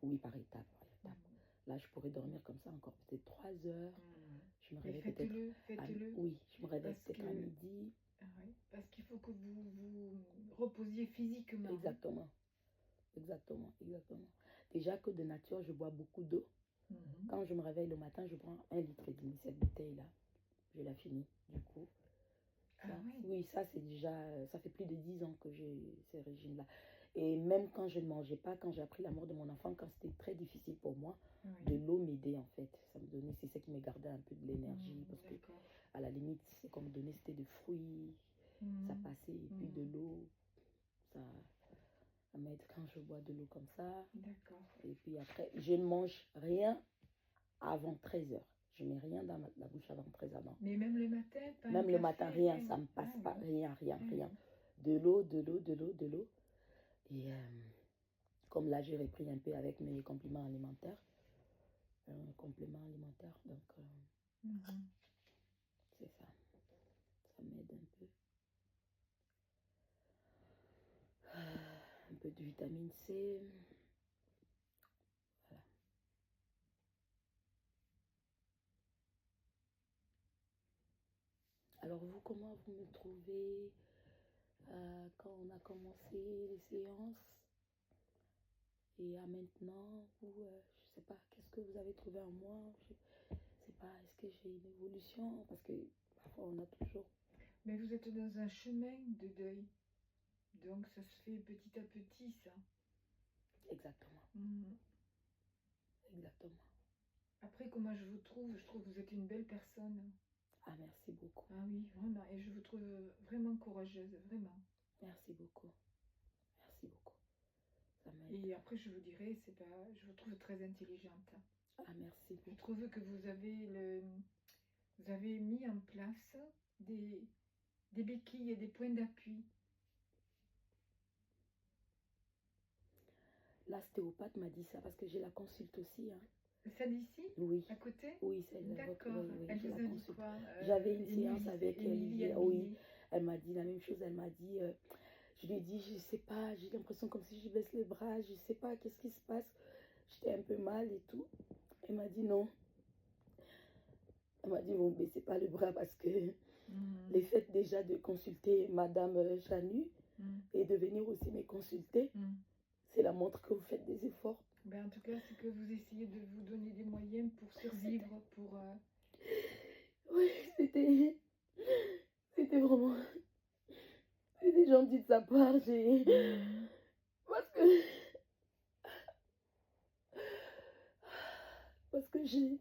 Oui, par étapes, par étapes. Là, je pourrais dormir comme ça encore peut-être 3 heures. Je me Mais réveille peut-être... faites-le. Oui, je me réveille Parce peut-être que, à midi. oui, parce qu'il faut que vous vous reposiez physiquement. Exactement. Exactement, exactement. Déjà que de nature, je bois beaucoup d'eau. Quand je me réveille le matin, je prends 1,5 litre. Cette bouteille-là, je la finis, du coup. Ça, Ah oui. oui, ça c'est déjà, ça fait plus de 10 ans que j'ai ce régime-là. Et même quand je ne mangeais pas, quand j'ai appris la mort de mon enfant, quand c'était très difficile pour moi, de l'eau m'aidait en fait. Ça me donnait, c'est ça qui me gardait un peu de l'énergie. Parce que à la limite, c'est comme me donnait, c'était des fruits, ça passait. Et puis de l'eau, ça m'aide quand je bois de l'eau comme ça. D'accord. Et puis après, je ne mange rien avant 13 heures. Je mets rien dans la bouche avant 13 heures. Non. Mais même le matin, pas même un le matin, café, rien, ça ne me passe pas. Rien. De l'eau, de l'eau, de l'eau, de l'eau. Et comme là, j'ai repris un peu avec mes compléments alimentaires. Compléments alimentaires, donc c'est ça. Ça m'aide un peu. Un peu de vitamine C. Voilà. Alors vous, comment vous me trouvez quand on a commencé les séances et à maintenant, vous, je sais pas, qu'est-ce que vous avez trouvé en moi? Je sais pas, est-ce que j'ai une évolution? Parce que parfois on a toujours... Mais vous êtes dans un chemin de deuil. Donc ça se fait petit à petit, ça. Exactement. Exactement. Après, comment je trouve que vous êtes une belle personne. Ah, merci beaucoup. Ah oui, vraiment. Et je vous trouve vraiment courageuse, vraiment. Merci beaucoup. Merci beaucoup. Ça m'aide. Et après, je vous dirais, je vous trouve très intelligente. Ah, merci beaucoup. Je trouve que vous avez mis en place des béquilles et des points d'appui. L'ostéopathe m'a dit ça parce que je la consulte aussi. Hein. Celle d'ici? Oui. À côté? Oui, celle D'accord. Oui, Elle je vous la a dit consulte. quoi? J'avais une séance avec Émilie. Oui, elle m'a dit la même chose. Elle m'a dit, je lui ai dit, je sais pas, j'ai l'impression comme si je baisse les bras, je sais pas, qu'est-ce qui se passe. J'étais un peu mal et tout. Elle m'a dit non. Elle m'a dit, vous ne baissez pas le bras parce que le fait déjà de consulter Madame Chanu et de venir aussi me consulter, c'est la montre que vous faites des efforts. Ben, en tout cas, c'est que vous essayez de vous donner des moyens pour survivre, pour... Oui, c'était vraiment... C'était gentil de sa part, Parce que j'ai...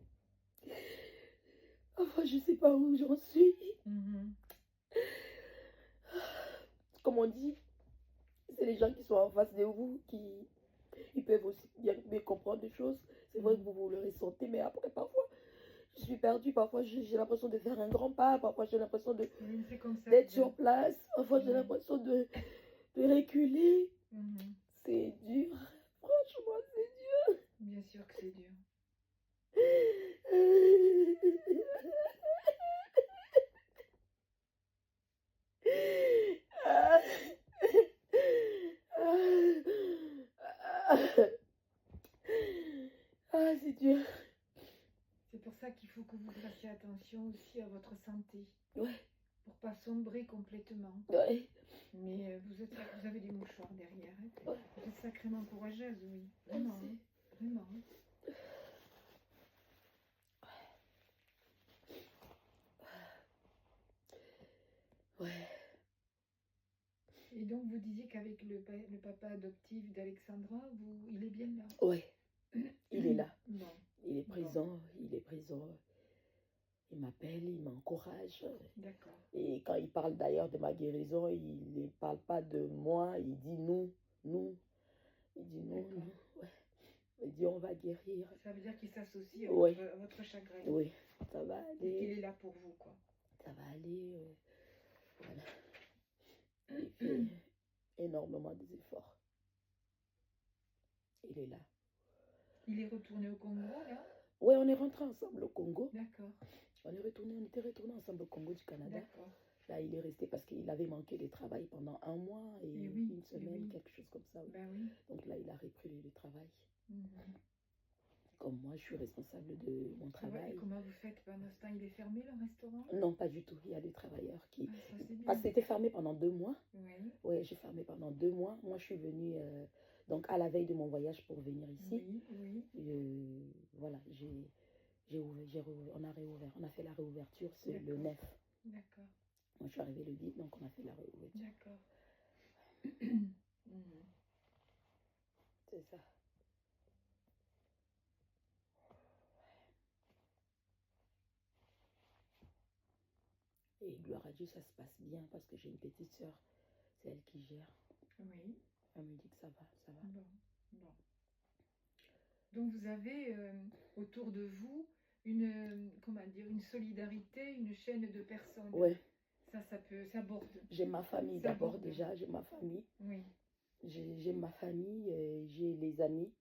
Enfin, je sais pas où j'en suis. Comme on dit, c'est les gens qui sont en face de vous qui... Ils peuvent aussi bien comprendre des choses. C'est vrai que vous le ressentez, mais après, parfois, je suis perdue. Parfois, j'ai l'impression de faire un grand pas. Parfois, j'ai l'impression d'être sur place. Parfois, j'ai l'impression de reculer. C'est dur. Franchement, c'est dur. Bien sûr que c'est dur. Ah, c'est dur. C'est pour ça qu'il faut que vous fassiez attention aussi à votre santé. Ouais. Pour pas sombrer complètement. Ouais. Mais vous avez des mouchoirs derrière. Hein. Ouais. Vous êtes sacrément courageuse, oui. Vraiment. Hein. Vraiment. Ouais. Et donc, vous disiez qu'avec le papa adoptif d'Alexandra, il est bien là? Oui, il est là. Bon. Il est présent, il est présent. Il m'appelle, il m'encourage. D'accord. Et quand il parle d'ailleurs de ma guérison, il ne parle pas de moi, il dit nous. Il dit non. Ouais. Il dit on va guérir. Ça veut dire qu'il s'associe à votre chagrin. Oui, ça va aller. Et qu'il est là pour vous, quoi. Ça va aller. Voilà. Il fait énormément d'efforts. Il est là. Il est retourné au Congo, là? Oui, on est rentré ensemble au Congo. D'accord. On était retourné ensemble au Congo du Canada. D'accord. Là, il est resté parce qu'il avait manqué de travail pendant 1 mois et une semaine, quelque chose comme ça. Oui. Ben oui. Donc là, il a repris le travail. comme moi, je suis responsable de mon Ouais, et travail. comment vous faites pendant ce temps? Il est fermé le restaurant? Non, pas du tout. Il y a des travailleurs qui... Ah, ça c'est Parce que bien. c'était fermé pendant 2 mois. Oui, Oui, j'ai fermé pendant 2 mois. Moi, je suis venue donc à la veille de mon voyage pour venir ici. oui, oui. Voilà, on a réouvert. On a fait la réouverture le D'accord, 9. d'accord, Moi, je suis arrivée le 10, donc on a fait la réouverture. d'accord. Mhm. C'est ça. Et gloire à Dieu, ça se passe bien parce que j'ai une petite soeur. C'est elle qui gère. Oui, Elle me dit que ça va, ça va. bon, bon. Donc vous avez autour de vous comment dire, une solidarité, une chaîne de personnes. Ouais, Ça borde. j'ai ma famille Ça d'abord borde. déjà. J'ai ma famille. Oui. J'ai ma famille. J'ai les amis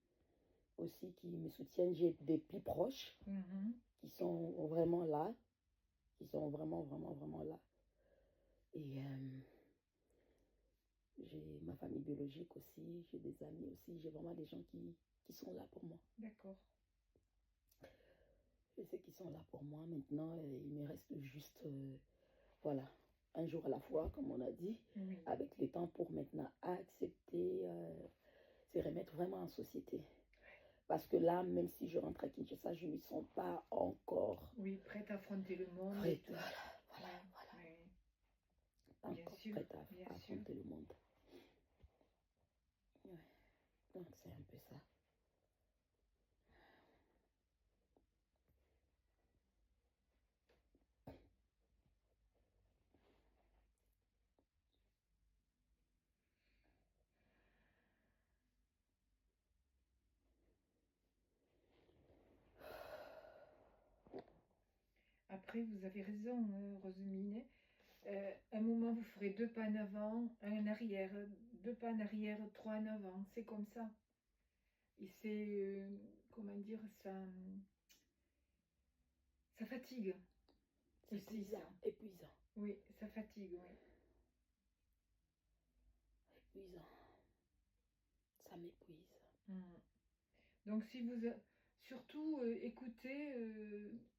aussi qui me soutiennent. J'ai des plus proches Mhm. qui sont vraiment là. Qui sont vraiment, vraiment, vraiment là. Et j'ai ma famille biologique aussi. J'ai des amis aussi. J'ai vraiment des gens qui sont là pour moi. D'accord. Je sais qu'ils sont là pour moi. Maintenant, il me reste juste, voilà, un jour à la fois, comme on a dit, Oui. avec le temps pour maintenant accepter, se remettre vraiment en société. Parce que là, même si je rentre à Kinshasa, je ne me sens pas encore Oui, prête à affronter le monde. prête. Et tout. Voilà. Oui. Pas Bien encore sûr, prête à bien sûr. affronter le monde. Ouais. Donc, c'est un peu ça. Après, vous avez raison, Rosemine. Un moment, vous ferez 2 pas en avant, un en arrière, 2 pas en arrière, 3 en avant. C'est comme ça. Et c'est, comment dire, ça fatigue C'est aussi, épuisant, ça. épuisant, Oui, ça fatigue, oui. épuisant. Ça m'épuise. Mhm. Donc, si vous, surtout, écoutez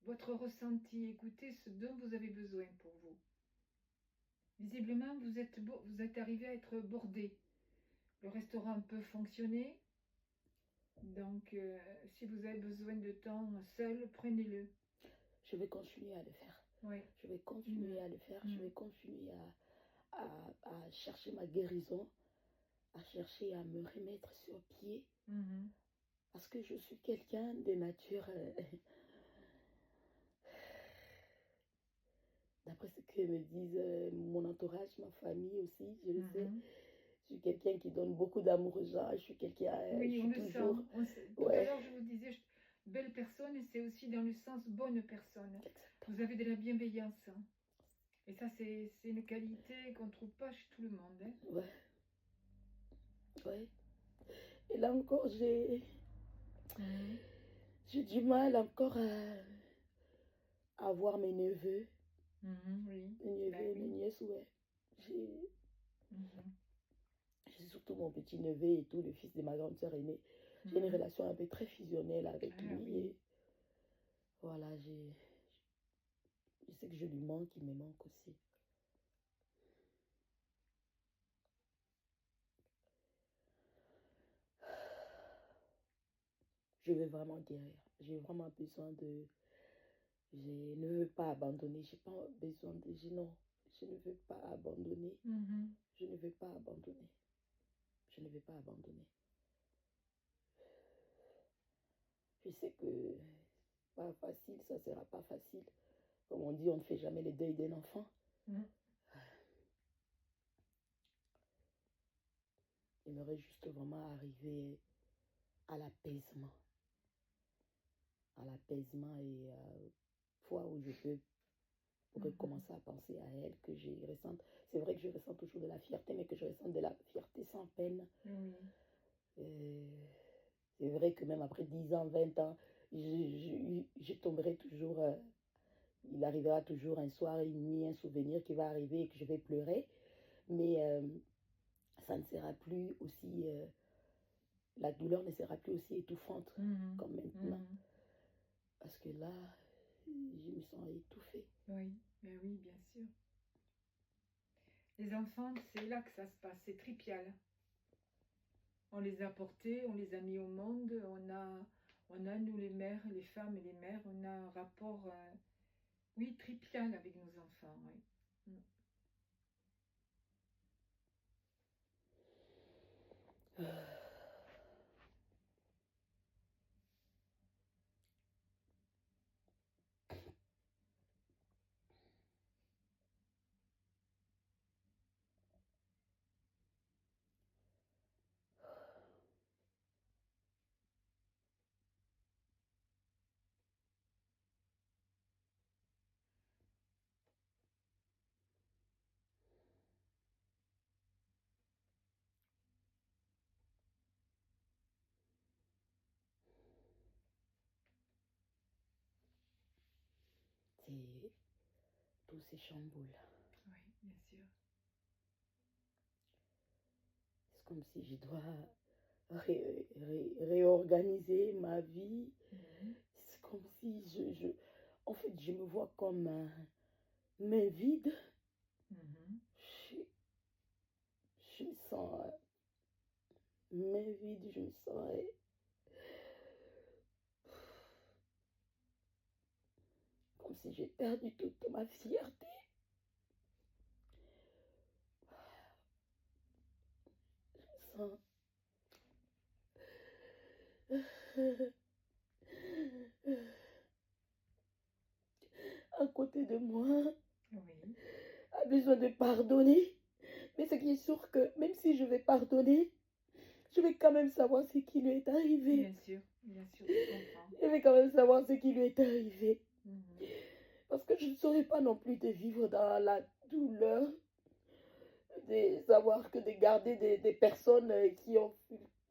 votre ressenti, écoutez ce dont vous avez besoin pour vous. Visiblement, vous êtes arrivé à être bordé. Le restaurant peut fonctionner. Donc, si vous avez besoin de temps seul, prenez-le. Je vais continuer à le faire. Oui. Je vais continuer à le faire. Je vais continuer à chercher ma guérison, à chercher à me remettre sur pied. Mhm. Parce que je suis quelqu'un de nature, d'après ce que me disent mon entourage, ma famille aussi, je le sais. Mhm. Je suis quelqu'un qui donne beaucoup d'amour aux gens. Je suis quelqu'un, je Oui, on suis le sent. toujours... Tout à Ouais, l'heure, je vous disais, belle personne, et c'est aussi dans le sens bonne personne. exactement. Vous avez de la bienveillance, hein. Et ça, c'est une qualité qu'on ne trouve pas chez tout le monde, hein. Ouais, ouais. Et là encore, Mhm. j'ai du mal encore à voir mes neveux. Mhm, oui, Mes neveux ben et mes oui. nièces, ouais. J'ai Mhm. j'ai surtout mon petit neveu et tout, le fils de ma grande sœur aînée. J'ai une Mhm. relation un peu très fusionnelle avec Ah lui. oui. Et voilà, je sais que je lui manque, il me manque aussi. Je veux vraiment guérir. J'ai vraiment besoin de... Je ne veux pas abandonner. J'ai pas besoin de... Non, je ne veux pas abandonner. Mhm. Je ne veux pas abandonner. Je ne veux pas abandonner. Je sais que pas facile, ça sera pas facile. Comme on dit, on ne fait jamais le deuil d'un enfant. Mhm. J'aimerais juste vraiment arriver à l'apaisement. À l'apaisement et fois où je peux Mhm. recommencer à penser à elle, que je ressente. C'est vrai que je ressens toujours de la fierté, mais que je ressens de la fierté sans peine. Oui. Euh, c'est vrai que même après 10 ans, 20 ans, je tomberai toujours, il arrivera toujours un soir, une nuit, un souvenir qui va arriver et que je vais pleurer. Mais ça ne sera plus aussi la douleur ne sera plus aussi étouffante Mhm. comme maintenant. Mhm. Parce que là, je me sens étouffée. Oui, mais oui, bien sûr. Les enfants, c'est là que ça se passe, c'est tripial. On les a portés, on les a mis au monde, nous les mères, les femmes et les mères, on a un rapport, oui, tripial avec nos enfants, oui. Mm. C'est tous ces chamboules. Oui, bien sûr. C'est comme si je dois réorganiser ma vie. Mhm. C'est comme si en fait, je me vois comme main vide. Mhm. Je, je me sens main vide, je me sens comme si j'ai perdu toute ma fierté. Je me sens à côté de moi Oui, a besoin de pardonner. Mais ce qui est sûr que même si je vais pardonner, je vais quand même savoir ce qui lui est arrivé. bien sûr, je comprends. Je vais quand même savoir ce qui lui est arrivé. Mhm. Parce que je ne saurais pas non plus de vivre dans la douleur, de savoir que de garder des personnes qui ont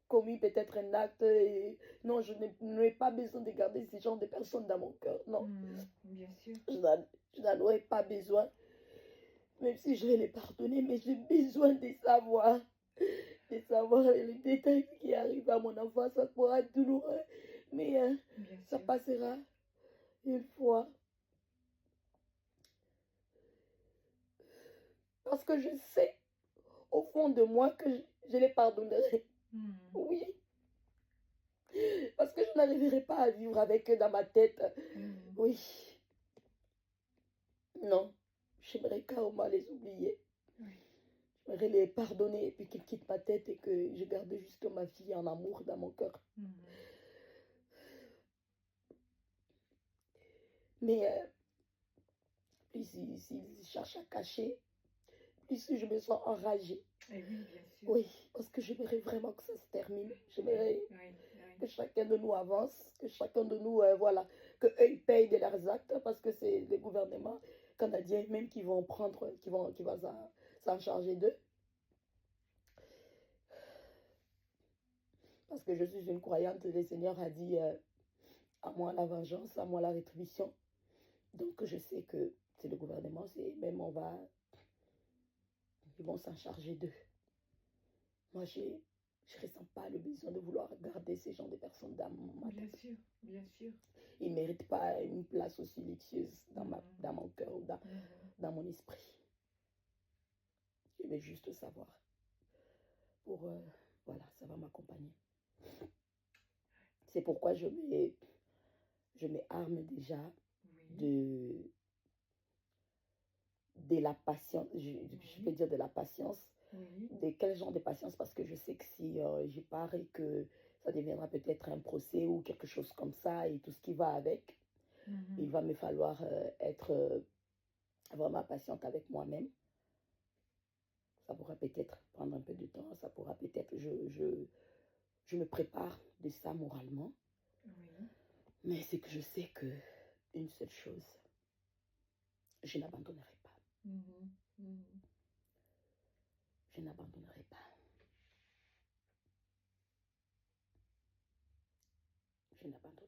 commis peut-être un acte. Et non, je n'ai pas besoin de garder ce genre de personnes dans mon cœur. Non, Mhm. Bien sûr. je n'en aurais pas besoin. Même si je vais les pardonner, mais j'ai besoin de savoir les détails qui arrivent à mon enfant. Ça pourra être douloureux, mais Bien ça sûr. passera une fois. Parce que je sais au fond de moi que je les pardonnerai. Mhm. Oui, parce que je n'arriverai pas à vivre avec eux dans ma tête. Mhm. Oui, non, j'aimerais carrément les oublier. Oui. J'aimerais les pardonner et puis qu'ils quittent ma tête et que je garde juste ma fille en amour dans mon cœur. Mhm. Mais plus ils cherchent à cacher, plus je me sens enragée. Eh oui, bien sûr. Oui, parce que j'aimerais vraiment que ça se termine. Oui, J'aimerais oui, oui. que chacun de nous avance, que chacun de nous, voilà, que eux ils payent de leurs actes, parce que c'est le gouvernement canadien même qui vont prendre, qui va s'en charger d'eux. Parce que je suis une croyante, le Seigneur a dit à moi la vengeance, à moi la rétribution. Donc je sais que c'est le gouvernement, c'est même ils vont s'en charger d'eux. Moi, je ne ressens pas le besoin de vouloir garder ces gens de personnes dans ma Bien tête. sûr, bien sûr. Ils ne méritent pas une place aussi luxueuse Mhm. dans mon cœur ou Mhm. dans mon esprit. Je veux juste savoir. Pour, voilà, ça va m'accompagner. C'est pourquoi je m'arme déjà Oui, de la patience. Je peux oui, dire de la patience. oui. De quel genre de patience? Parce que je sais que si je pars et que ça deviendra peut-être un procès ou quelque chose comme ça et tout ce qui va avec, il Mhm. va me falloir être vraiment patiente avec moi-même. Ça pourra peut-être prendre un peu de temps, ça pourra peut-être, je me prépare de ça moralement, Oui, mais c'est que je sais que une seule chose, je n'abandonnerai pas. mhm. Mhm. Je n'abandonnerai pas. Je n'abandonnerai